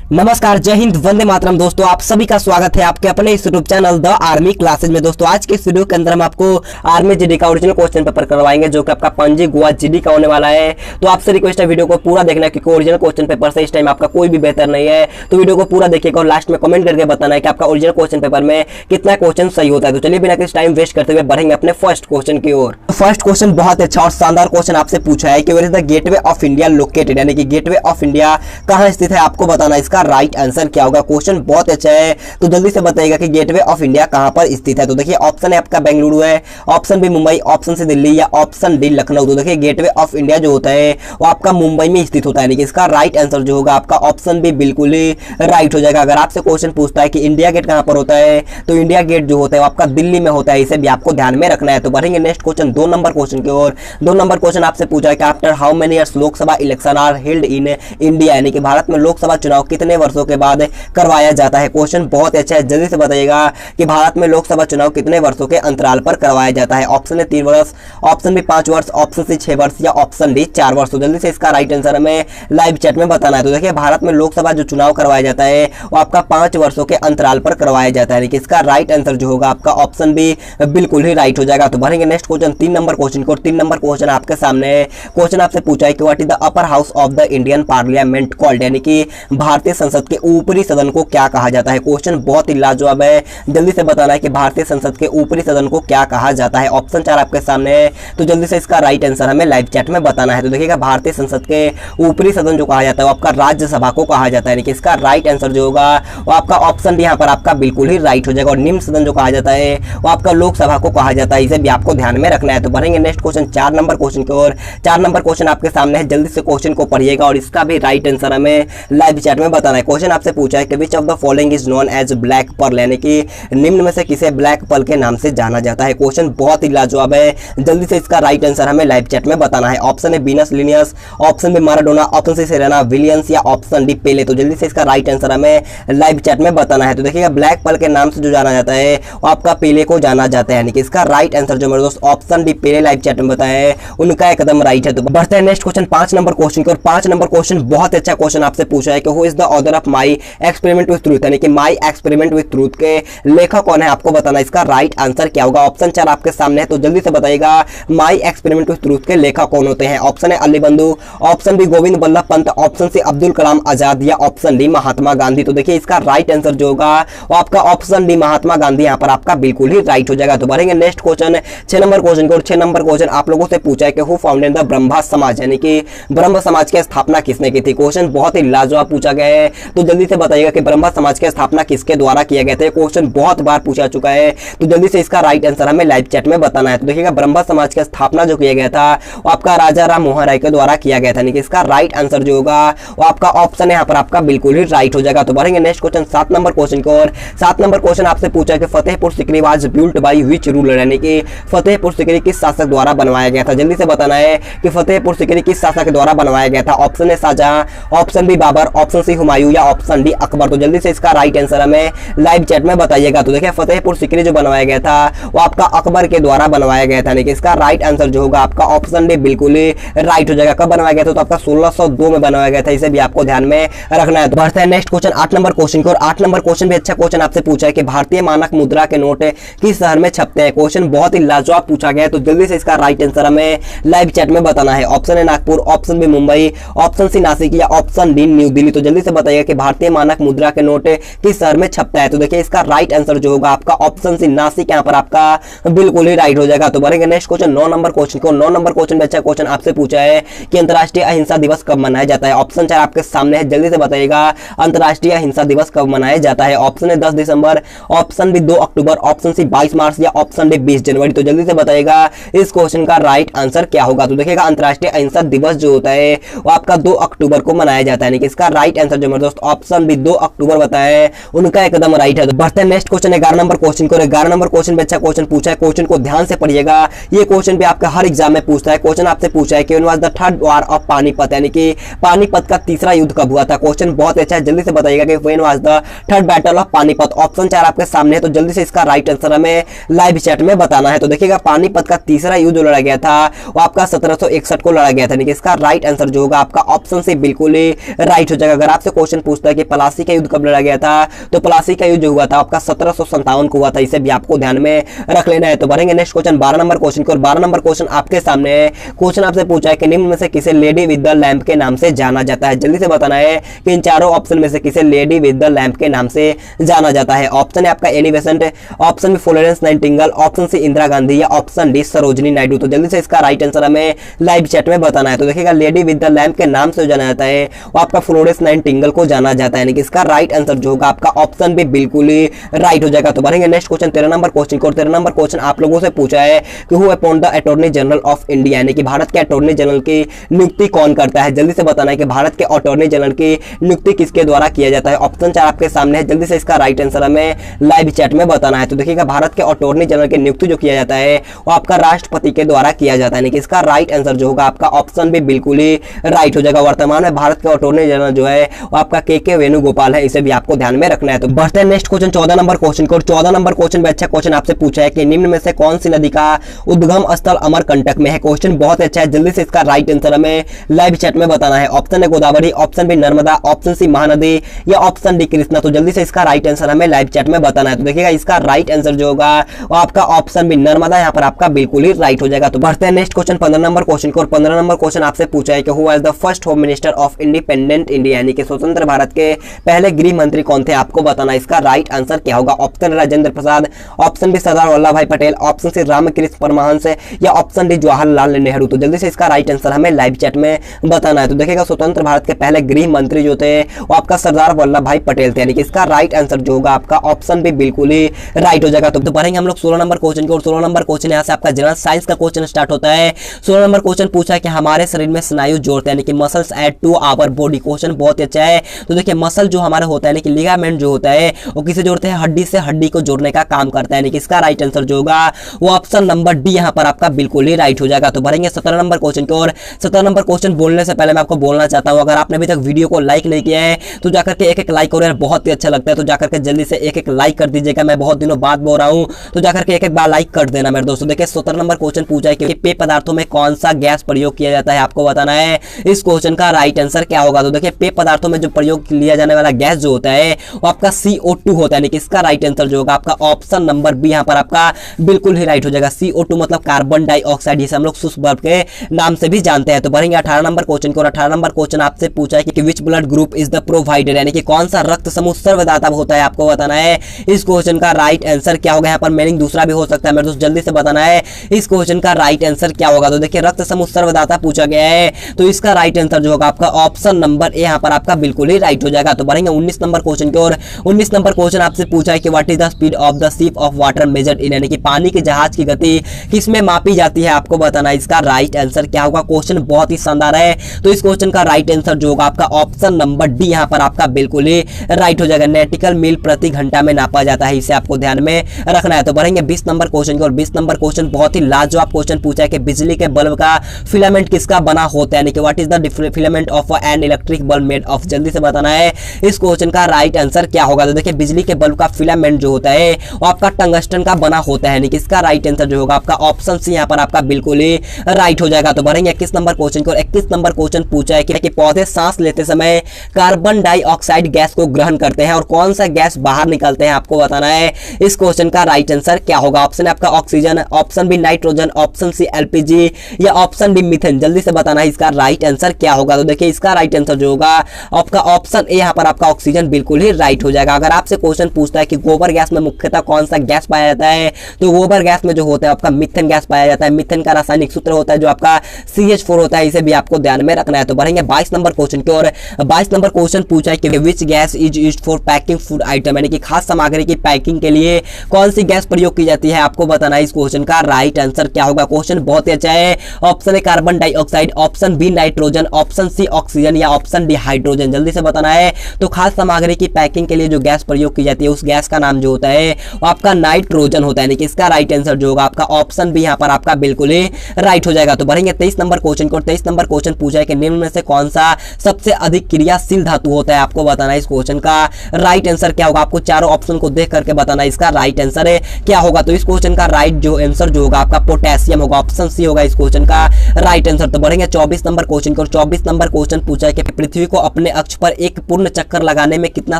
नमस्कार, जय हिंद, वंदे मातरम। दोस्तों आप सभी का स्वागत है आपके अपने इस YouTube channel the army classes में। दोस्तों आज के इस वीडियो के अंदर हम आपको आर्मी जीडी का ओरिजिनल क्वेश्चन पेपर करवाएंगे जो कि आपका पणजी गोवा जीडी का होने वाला है। तो आपसे रिक्वेस्ट है वीडियो को पूरा देखना क्योंकि ओरिजिनल क्वेश्चन पेपर से इस टाइम आपका कोई भी बेहतर नहीं है। तो वीडियो को पूरा देखिएगा और लास्ट में कमेंट करके बताना है कि आपका ओरिजिनल क्वेश्चन पेपर में कितना क्वेश्चन सही होता है। तो चलिए बिना किसी टाइम वेस्ट करते हुए बढ़ेंगे अपने फर्स्ट क्वेश्चन की ओर। फर्स्ट क्वेश्चन बहुत अच्छा और शानदार क्वेश्चन आपसे पूछा है कि where is the gateway of India located, यानी कि गेटवे ऑफ इंडिया कहां स्थित है, आपको बताना है इसका राइट आंसर क्या होगा। क्वेश्चन बहुत अच्छा है तो जल्दी से बताइएगा कि गेटवे ऑफ इंडिया कहां पर स्थित है। तो देखिए ऑप्शन है आपका बेंगलुरु है, option B Mumbai, option C Delhi या ऑप्शन डी लखनऊ। तो देखिए गेटवे ऑफ इंडिया जो होता है वो आपका मुंबई में स्थित होता है, यानी कि इसका राइट आंसर जो होगा आपका ऑप्शन बी बिल्कुल ही राइट हो जाएगा। अगर आपसे क्वेश्चन पूछता है कि इंडिया गेट कहां पर होता है तो इंडिया गेट जो होता है वो आपका दिल्ली में होता है, इसे भी आपको ध्यान में रखना है। तो बढ़ेंगे नेक्स्ट क्वेश्चन 2 नंबर क्वेश्चन की ओर। 2 नंबर क्वेश्चन आपसे पूछा है कि after how many years Lok Sabha election are held in India, यानी कि भारत में लोकसभा चुनाव कितने वर्षों के बाद करवाया जाता है। क्वेश्चन बहुत अच्छा है, जल्दी से बताइएगा कि भारत में लोकसभा चुनाव कितने वर्षों के अंतराल पर करवाया जाता है। ऑप्शन है 3 वर्ष, ऑप्शन बी 5 वर्ष, ऑप्शन सी 6 वर्ष या ऑप्शन डी 4 वर्ष। तो जल्दी से इसका राइट आंसर हमें लाइव चैट में बताना है। तो देखिए भारत में लोकसभा जो चुनाव करवाया जाता है वो आपका 5 वर्षों के अंतराल पर करवाया जाता है, यानी कि इसका राइट आंसर जो होगा आपका ऑप्शन बी बिल्कुल ही राइट हो जाएगा। तो बढ़ेंगे नेक्स्ट क्वेश्चन 3 नंबर क्वेश्चन को। 3 नंबर क्वेश्चन आपके सामने है। क्वेश्चन आपसे पूछा है कि what is the upper house of the Indian parliament called, यानी कि भारतीय संसद के ऊपरी सदन को क्या कहा जाता है। क्वेश्चन बहुत ही लाजवाब है, जल्दी से बताना है कि भारतीय संसद के ऊपरी सदन को क्या कहा जाता है। ऑप्शन 4 आपके सामने है तो जल्दी से इसका राइट आंसर हमें लाइव चैट में बताना है। तो देखिएगा भारतीय संसद के ऊपरी सदन जो कहा जाता है वो आपका राज्यसभा को कहा जाता है, यानी कि इसका राइट आंसर जो होगा वो आपका ऑप्शन डी यहाँ पर आपका बिल्कुल ही राइट हो जाएगा। और निम्न सदन जो कहा जाता है वो आपका लोकसभा को कहा जाता है, इसे भी आपको ध्यान में रखना है। तो बढ़ेंगे नेक्स्ट क्वेश्चन 4 नंबर क्वेश्चन की ओर। 4 नंबर क्वेश्चन आपके सामने है, जल्दी से क्वेश्चन को पढ़िएगा और इसका भी राइट आंसर हमें लाइव चैट में बताना है। क्वेश्चन आपसे पूछा है कि which of the following is known as black pearl, यानी कि निम्न में से किसे ब्लैक पर्ल के नाम से जाना जाता है। क्वेश्चन बहुत ही लाजवाब है, जल्दी से इसका राइट आंसर हमें लाइव चैट में बताना है। ऑप्शन है Venus Linnaeus, option B Maradona, option C Serena Williams या ऑप्शन डी पेले। तो जल्दी से इसका राइट आंसर हमें लाइव चैट में बताना है। तो देखिएगा ब्लैक पर्ल के नाम से जो जाना जाता है वो आपका पेले को जाना जाता है, यानी कि इसका राइट आंसर जो मेरे दोस्त ऑप्शन डी पेले लाइव चैट में बताया है उनका एकदम राइट है। तो बढ़ते हैं नेक्स्ट क्वेश्चन 5 नंबर क्वेश्चन की ओर। 5 नंबर क्वेश्चन बहुत अच्छा क्वेश्चन आपसे पूछा है कि who is the author of my experiment with truth, यानी कि माई एक्सपेरिमेंट विथ ट्रूथ के लेखक कौन है, आपको बताना इसका राइट आंसर क्या होगा। ऑप्शन 4 आपके सामने है तो जल्दी से बताइएगा माई एक्सपेरिमेंट विथ ट्रूथ के लेखक कौन होते हैं। ऑप्शन है Ali Bandhu, option B Govind Ballabh Pant, option C Abdul Kalam Azad या ऑप्शन डी महात्मा गांधी। तो देखिए इसका राइट आंसर जो होगा वो आपका ऑप्शन डी महात्मा गांधी यहाँ पर आपका बिल्कुल ही राइट हो जाएगा। तो बढ़ेंगे नेक्स्ट क्वेश्चन 6 नंबर क्वेश्चन को। 6 नंबर क्वेश्चन आप लोगों से पूछा है कि हु फाउंडेड द ब्रह्म समाज, यानी कि ब्रह्म समाज की स्थापना किसने की थी। क्वेश्चन बहुत ही लाजवाब पूछा गया है तो जल्दी से बताइएगा कि ब्रह्म समाज की स्थापना किसके द्वारा किया गया था। क्वेश्चन बहुत बार पूछा चुका है तो जल्दी से इसका राइट आंसर हमें लाइव चैट में बताना है। तो देखिएगा ब्रह्म समाज की स्थापना जो किया गया था वो आपका राजा राम मोहन राय के द्वारा किया गया था, यानी कि इसका राइट आंसर जो होगा वो आपका ऑप्शन यहाँ पर आपका बिल्कुल ही राइट हो जाएगा। तो बढ़ेंगे नेक्स्ट क्वेश्चन 7 नंबर क्वेश्चन की ओर। 7 नंबर क्वेश्चन आपसे पूछा है कि Fatehpur Sikri was built by which ruler, यानी कि फतेहपुर सीकरी किस शासक द्वारा बनवाया गया था। जल्दी से बताना है कि फतेहपुर सीकरी किस शासक द्वारा बनवाया गया था। ऑप्शन है Shah Jahan, option B Babur, option C Humayun या ऑप्शन डी अकबर। तो जल्दी से इसका राइट आंसर हमें लाइव चैट में बताइएगा। तो देखिए फतेहपुर सीकरी जो बनवाया गया था वो आपका अकबर के द्वारा बनवाया गया था, यानी कि इसका राइट आंसर जो होगा आपका ऑप्शन डी बिल्कुल ही राइट हो जाएगा। कब बनवाया गया था तो आपका 1602 में बनवाया गया था, इसे भी आपको ध्यान में रखना है। तो बढ़ते हैं नेक्स्ट क्वेश्चन 8 नंबर क्वेश्चन की ओर। 8 नंबर क्वेश्चन भी अच्छा क्वेश्चन आपसे पूछा है कि भारतीय मानक मुद्रा के नोट किस शहर में छपते हैं। क्वेश्चन बहुत ही लाजवाब पूछा गया है तो जल्दी से इसका राइट आंसर हमें लाइव चैट में बताना है। ऑप्शन है Nagpur, option B Mumbai, option C Nashik या ऑप्शन डी न्यू दिल्ली। तो जल्दी से बताइए कि भारतीय मानक मुद्रा के नोट किस शहर में छपता है। तो देखिए इसका राइट आंसर जो होगा आपका ऑप्शन सी नासिक यहाँ पर आपका बिल्कुल ही राइट हो जाएगा। तो बढ़ेंगे नेक्स्ट क्वेश्चन 9 नंबर क्वेश्चन को। 9 नंबर क्वेश्चन में अच्छा क्वेश्चन आपसे पूछा है कि अंतर्राष्ट्रीय अहिंसा दिवस कब मनाया जाता है। ऑप्शन 4 आपके सामने है, जल्दी से बताइएगा अंतर्राष्ट्रीय अहिंसा दिवस कब मनाया जाता है। ऑप्शन है 10 दिसंबर, ऑप्शन बी 2 अक्टूबर, ऑप्शन सी 22 मार्च या ऑप्शन डी 20 जनवरी। तो जल्दी से बताइएगा इस क्वेश्चन का राइट आंसर क्या होगा। तो देखिएगा अंतर्राष्ट्रीय अहिंसा दिवस जो होता है वो आपका 2 अक्टूबर को मनाया जाता है, यानी कि इसका राइट आंसर जो मेरे दोस्त ऑप्शन बी 2 अक्टूबर बताया है उनका एकदम राइट है। तो बढ़ते हैं नेक्स्ट क्वेश्चन 11 नंबर क्वेश्चन को। 11 नंबर क्वेश्चन में अच्छा क्वेश्चन पूछा है, क्वेश्चन को ध्यान से पढ़िएगा, ये क्वेश्चन भी आपका हर एग्जाम में पूछता है। क्वेश्चन आपसे पूछा है कि when was the third war of Panipat, यानी कि पानीपत का तीसरा युद्ध कब हुआ था। क्वेश्चन बहुत अच्छा है, जल्दी से बताइएगा कि when was the third battle of Panipat. Option 4 आपके सामने है तो जल्दी से इसका राइट आंसर हमें लाइव चैट में बताना है। तो देखिएगा पानीपत का तीसरा युद्ध लड़ा गया था वो आपका 1761 को लड़ा गया था, यानी कि इसका राइट आंसर जो होगा आपका ऑप्शन से बिल्कुल ही राइट हो जाएगा। अगर आपसे क्वेश्चन पूछता है कि प्लासी का युद्ध कब लड़ा गया था, तो प्लासी का युद्ध जो हुआ था आपका 1757 को हुआ था, इसे भी आपको ध्यान में रख लेना है। तो बढ़ेंगे नेक्स्ट क्वेश्चन 12 नंबर क्वेश्चन को, और 12 नंबर क्वेश्चन आपके सामने है। क्वेश्चन आपसे पूछा है कि निम्न में से किसे लेडी विद द लैंप के नाम से जाना जाता है। जल्दी से बताना है कि इन चारों ऑप्शन में से किसे लेडी विद द लैंप के नाम से जाना जाता है। ऑप्शन है आपका Annie Besant, option B Florence Nightingale, option C Indira Gandhi या ऑप्शन डी सरोजिनी नायडू। तो जल्दी से इसका राइट आंसर हमें लाइव चैट में बताना है। तो देखिएगा लेडी विद द लैंप के नाम से जाना जाता है वो आपका फ्लोरेंस नाइटिंगेल को जाना जाता है, यानी कि इसका राइट आंसर जो होगा आपका ऑप्शन बी बिल्कुल ही राइट हो जाएगा। तो बढ़ेंगे नेक्स्ट क्वेश्चन 13 नंबर क्वेश्चन को, 13 नंबर क्वेश्चन आप लोगों से पूछा है कि who appoint the attorney general of India, यानी कि भारत के अटॉर्नी जनरल की नियुक्ति कौन करता है। जल्दी से बताना है कि भारत के अटॉर्नी जनरल की नियुक्ति किसके द्वारा किया जाता है। ऑप्शन 4 आपके सामने है, जल्दी से इसका राइट आंसर हमें लाइव चैट में बताना है। तो देखिएगा भारत के अटॉर्नी जनरल की नियुक्ति जो किया जाता है वो आपका राष्ट्रपति के द्वारा किया जाता है, यानी कि इसका राइट आंसर जो होगा आपका ऑप्शन भी बिल्कुल ही राइट हो जाएगा। वर्तमान में भारत के अटॉर्नी जनरल जो है वो आपका के वेणुगोपाल है, इसे भी आपको ध्यान में रखना है। तो बढ़ते हैं नेक्स्ट क्वेश्चन 14 नंबर क्वेश्चन को, 14 नंबर क्वेश्चन में अच्छा क्वेश्चन आपसे पूछा है कि निम्न में से कौन सी नदी का उद्गम स्थल अमरकंटक में है। क्वेश्चन बहुत अच्छा है, जल्दी से इसका राइट आंसर हमें लाइव चैट में बताना है। ऑप्शन है Godavari, option B Narmada, option C Mahanadi या ऑप्शन डी कृष्णा। तो जल्दी से इसका राइट आंसर हमें लाइव चैट में बताना है। तो देखिएगा इसका राइट आंसर जो होगा वो आपका ऑप्शन बी नर्मदा यहाँ पर आपका बिल्कुल ही राइट हो जाएगा। तो बढ़ते हैं नेक्स्ट क्वेश्चन 15 नंबर क्वेश्चन को, और 15 नंबर क्वेश्चन आपसे पूछा है कि who was the first home minister of independent India, यानी कि स्वतंत्र भारत के पहले गृह मंत्री कौन थे, आपको बताना है। इसका राइट आंसर क्या होगा। Option Rajendra Prasad, option B Sardar Vallabh भाई पटेल, ऑप्शन सी रामकृष्ण परमहंस या ऑप्शन डी जवाहरलाल नेहरू। तो जल्दी से इसका राइट आंसर हमें लाइव चैट में बताना है। तो देखिएगा स्वतंत्र भारत के पहले गृह मंत्री जो थे वो आपका सरदार वल्लभ भाई पटेल थे, यानी कि इसका राइट आंसर जो होगा आपका ऑप्शन भी बिल्कुल ही राइट हो जाएगा। तो पढ़ेंगे हम लोग 16 नंबर क्वेश्चन को, और 16 नंबर क्वेश्चन यहाँ से आपका जनरल साइंस का क्वेश्चन स्टार्ट होता है। 16 नंबर क्वेश्चन पूछा है कि हमारे शरीर में स्नायु जोड़ते हैं, यानी कि muscles add to our body. Question बहुत अच्छा है। तो देखिए मसल जो हमारा होता है, यानी कि लिगामेंट जो होता है वो किसे जोड़ते हैं, हड्डी से हड्डी को जोड़ने का काम करता है, यानी कि इसका राइट आंसर जो होगा वो ऑप्शन नंबर डी यहाँ पर आपका बिल्कुल ही राइट हो जाएगा। तो बढ़ेंगे 17 नंबर क्वेश्चन को, और 17 नंबर क्वेश्चन बोलने से पहले मैं आपको बोलना चाहता हूँ अगर आपने अभी तक वीडियो को लाइक नहीं किया है तो जाकर के एक लाइक करो यार, बहुत ही अच्छा लगता है। तो जाकर के जल्दी से एक लाइक कर दीजिएगा, मैं बहुत दिनों बाद बोल रहा हूँ, तो जाकर के एक बार लाइक कर देना मेरे दोस्तों। देखिए 17 नंबर क्वेश्चन पूछा है कि पेय पदार्थों में कौन सा गैस प्रयोग किया जाता है, आपको बताना है इस क्वेश्चन का राइट आंसर क्या होगा। तो देखिए पेय पदार्थों में जो प्रयोग लिया जाने वाला गैस जो होता है वो आपका CO2 होता है, यानी कि इसका राइट आंसर जो होगा आपका ऑप्शन नंबर बी यहाँ पर आपका बिल्कुल ही राइट हो जाएगा। CO2 मतलब कार्बन डाइऑक्साइड, जिसे हम लोग शुष्क बर्फ के नाम से भी जानते हैं। तो बढ़ेंगे 18 नंबर क्वेश्चन को, और 18 नंबर क्वेश्चन आपसे पूछा है कि which blood group is the provider, यानी कि कौन सा रक्त समूह सर्वदाता होता है, आपको बताना है इस क्वेश्चन का राइट आंसर क्या होगा। यहाँ पर मीनिंग दूसरा भी हो सकता है मेरे दोस्त, जल्दी से बताना है इस क्वेश्चन का राइट आंसर क्या होगा। तो देखिए रक्त समूह सर्वदाता पूछा गया है, तो इसका राइट आंसर जो होगा आपका ऑप्शन नंबर ए यहाँ पर आपका बिल्कुल ही राइट हो जाएगा। तो बढ़ेंगे 19 नंबर क्वेश्चन की ओर। 19 नंबर क्वेश्चन आपसे पूछा है कि what is the speed of the ship of water measured in, यानी कि पानी के जहाज की गति किसमें मापी जाती है, आपको बताना है इसका राइट आंसर क्या होगा। क्वेश्चन बहुत ही शानदार है, तो इस क्वेश्चन का राइट आंसर जो होगा आपका ऑप्शन नंबर डी यहाँ पर आपका बिल्कुल ही राइट हो जाएगा। नॉटिकल मील प्रति घंटा में नापा जाता है, इसे आपको ध्यान में रखना है। तो बढ़ेंगे 20 नंबर क्वेश्चन की ओर। 20 नंबर क्वेश्चन बहुत ही लाजवाब क्वेश्चन पूछा है कि बिजली के बल्ब का फिलामेंट किसका बना होता है, यानी कि what is the filament of an electric bulb made of. जल्दी से बताना है इस क्वेश्चन का राइट आंसर क्या होगा। तो देखिए बिजली के बल्ब का फिलामेंट जो होता है वो आपका टंगस्टन का बना होता है, यानी कि इसका राइट आंसर जो होगा आपका ऑप्शन सी यहाँ पर आपका बिल्कुल ही राइट हो जाएगा। तो बढ़ेंगे 21 नंबर क्वेश्चन को। 21 नंबर क्वेश्चन पूछा है कि पौधे सांस लेते समय कार्बन डाइऑक्साइड गैस को ग्रहण करते हैं और कौन सा गैस बाहर निकलते हैं, आपको बताना है इस क्वेश्चन का राइट आंसर क्या होगा। ऑप्शन है आपका oxygen, option B nitrogen, option C LPG या ऑप्शन डी मीथेन। जल्दी से बताना है इसका राइट आंसर क्या होगा। तो देखिए इसका राइट आंसर जो होगा आपका ऑप्शन ए यहाँ पर आपका ऑक्सीजन बिल्कुल ही राइट हो जाएगा। अगर आपसे क्वेश्चन पूछता है कि गोबर गैस में मुख्यतः कौन सा गैस पाया जाता है, तो गोबर गैस में जो होता है आपका मीथेन गैस पाया जाता है। मीथेन का रासायनिक सूत्र होता है जो आपका CH4 होता है, इसे भी आपको ध्यान में रखना है। तो बढ़ेंगे 22 नंबर क्वेश्चन की ओर। 22 नंबर क्वेश्चन पूछा है कि which gas is used for packing food item, यानी कि खास सामग्री की पैकिंग के लिए कौन सी गैस प्रयोग की जाती है, आपको बताना है इस क्वेश्चन का राइट आंसर क्या होगा। क्वेश्चन बहुत ही अच्छा है। Option A carbon dioxide, option B nitrogen, option C oxygen या ऑप्शन डी हाइड्रोजन। जल्दी से बताना है। तो खास सामग्री की पैकिंग के लिए जो गैस प्रयोग की जाती है उस गैस का नाम जो होता है वो आपका नाइट्रोजन होता है, यानी कि इसका राइट आंसर जो होगा आपका ऑप्शन बी यहाँ पर आपका बिल्कुल ही राइट हो जाएगा। तो बढ़ेंगे 23 नंबर क्वेश्चन को। 23 नंबर क्वेश्चन पूछा है कि निम्न में से कौन सा सबसे अधिक क्रियाशील धातु होता है, आपको बताना है इस क्वेश्चन का राइट आंसर क्या होगा। आपको चारों ऑप्शन को देख करके बताना है इसका राइट आंसर है क्या होगा। तो इस क्वेश्चन का राइट जो आंसर जो होगा आपका पोटेशियम होगा, ऑप्शन सी होगा इस क्वेश्चन का राइट आंसर। तो बढ़ेंगे 24 नंबर क्वेश्चन को। 24 नंबर क्वेश्चन पूछा है कि पृथ्वी को अपने अक्ष पर एक पूर्ण चक्कर लगाने में कितना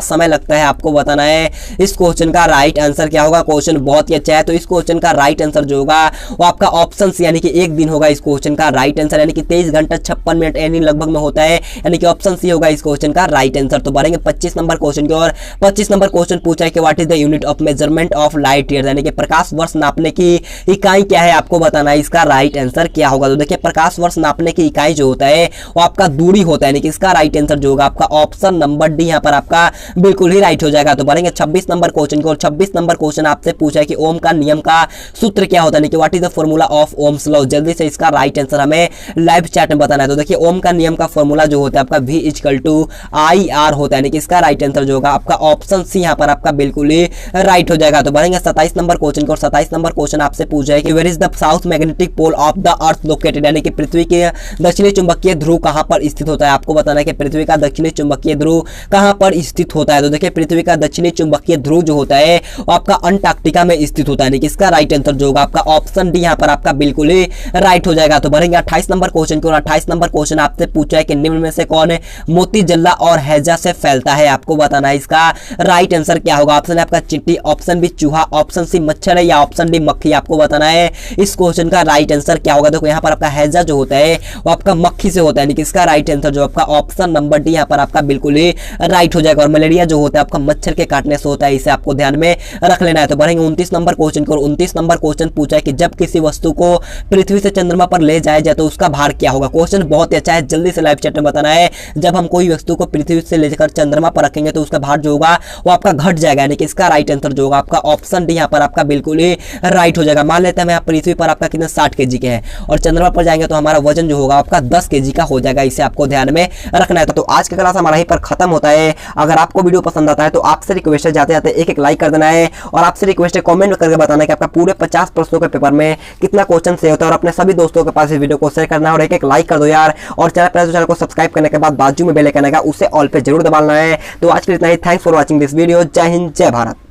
समय लगता है आपको बताना है। इस क्वेश्चन का राइट आंसर क्या होगा। क्वेश्चन बहुत ही अच्छा है, तो इस क्वेश्चन का राइट आंसर जो होगा वो आपका ऑप्शन सी यानी कि 1 दिन होगा इस क्वेश्चन का राइट आंसर, यानी कि 23 घंटा 56 मिनट यानी लगभग में होता है, यानी कि ऑप्शन सी होगा इस क्वेश्चन का राइट आंसर। तो बढ़ेंगे 25 नंबर क्वेश्चन की ओर। 25 नंबर क्वेश्चन पूछा है कि what is the unit of measurement of light year, यानी कि प्रकाश वर्ष नापने की इकाई क्या है आपको बताना है। इसका राइट आंसर क्या होगा। तो देखिए प्रकाश वर्ष नापने की इकाई जो होता है वो आपका दूरी होता है, यानी कि इसका राइट आंसर जो होगा आपका ऑप्शन नंबर डी यहाँ पर आपका बिल्कुल ही राइट हो जाएगा। तो बढ़ेंगे 26 नंबर क्वेश्चन की ओर। 26 नंबर क्वेश्चन आपसे पूछा है कि ओम का नियम का सूत्र क्या होता है, कि what is the formula of Ohm's law. जल्दी से इसका राइट आंसर हमें लाइव चैट में बताना है। तो देखिए ओम का नियम का फॉर्मूला जो होता है आपका V = IR होता है, यानी कि इसका राइट आंसर जो होगा आपका ऑप्शन सी यहाँ पर आपका बिल्कुल ही राइट हो जाएगा। तो बढ़ेंगे 27 नंबर क्वेश्चन की ओर। 27 नंबर क्वेश्चन आपसे पूछा है कि where is the south magnetic pole of the earth located, यानी कि पृथ्वी के दक्षिणी चुंबकीय ध्रुव कहां पर स्थित होता है। आपको बताना है कि पृथ्वी का दक्षिणी चुंबकीय ध्रुव कहां पर स्थित होता है। तो देखिए पृथ्वी का दक्षिणी चुंबकीय ध्रुव जो होता है वो आपका अंटार्कटिका में स्थित होता है, यानी कि इसका राइट आंसर जो होगा आपका ऑप्शन डी यहाँ पर आपका बिल्कुल ही राइट हो जाएगा। तो बढ़ेंगे 28 नंबर क्वेश्चन की ओर। 28 नंबर क्वेश्चन आपसे पूछा है कि निम्न में से कौन है मोती जल्ला और हैजा से फैलता है। आपको बताना है इसका राइट आंसर क्या होगा। ऑप्शन है आपका चींटी, ऑप्शन बी चूहा, ऑप्शन सी मच्छर है या ऑप्शन डी मक्खी। आपको बताना है इस क्वेश्चन का राइट आंसर क्या होगा। देखो यहाँ पर आपका हैजा जो होता है वो आपका मक्खी से होता है, यानी कि इसका राइट आंसर जो आपका ऑप्शन नंबर डी यहाँ पर आपका बिल्कुल ही राइट हो जाएगा। और मलेरिया जो होता है आपका मच्छर के काटने से होता है, इसे आपको ध्यान में रख लेना है। तो बढ़ेंगे 29 नंबर क्वेश्चन की ओर। 29 नंबर क्वेश्चन पूछा है कि जब किसी वस्तु को पृथ्वी से चंद्रमा पर ले जाया जाए तो उसका भार क्या होगा। क्वेश्चन बहुत ही अच्छा है, जल्दी से लाइव चैट में बताना है। जब हम कोई वस्तु को पृथ्वी से लेकर चंद्रमा पर रखेंगे तो उसका भार जो होगा वो आपका घट जाएगा, यानी कि इसका राइट आंसर जो होगा आपका ऑप्शन डी यहाँ पर आपका बिल्कुल ही राइट हो जाएगा। मान लेते हैं पृथ्वी पर आपका कितना 60 kg के हैं और चंद्रमा पर जाएंगे तो हमारा वजन जो होगा आपका 10 kg का हो जाएगा, इसे आपको ध्यान में रखना है। तो आज का क्लास हमारा यहीं पर खत्म होता है। अगर आपको वीडियो पसंद आता है तो आपसे रिक्वेस्ट है जाते जाते एक लाइक कर देना है और आपसे रिक्वेस्ट है कमेंट करके बताना है कि आपका पूरे 50 प्रश्नों के पेपर में कितना क्वेश्चन सही होता है और अपने सभी दोस्तों के पास इस वीडियो को शेयर करना है और एक लाइक कर दो यार। और चैनल को सब्सक्राइब करने के बाद बाजू में बेल आइकन आएगा उसे ऑल पे जरूर दबाना है। तो आज के लिए इतना ही। Thanks for watching this video. जय हिंद, जय भारत।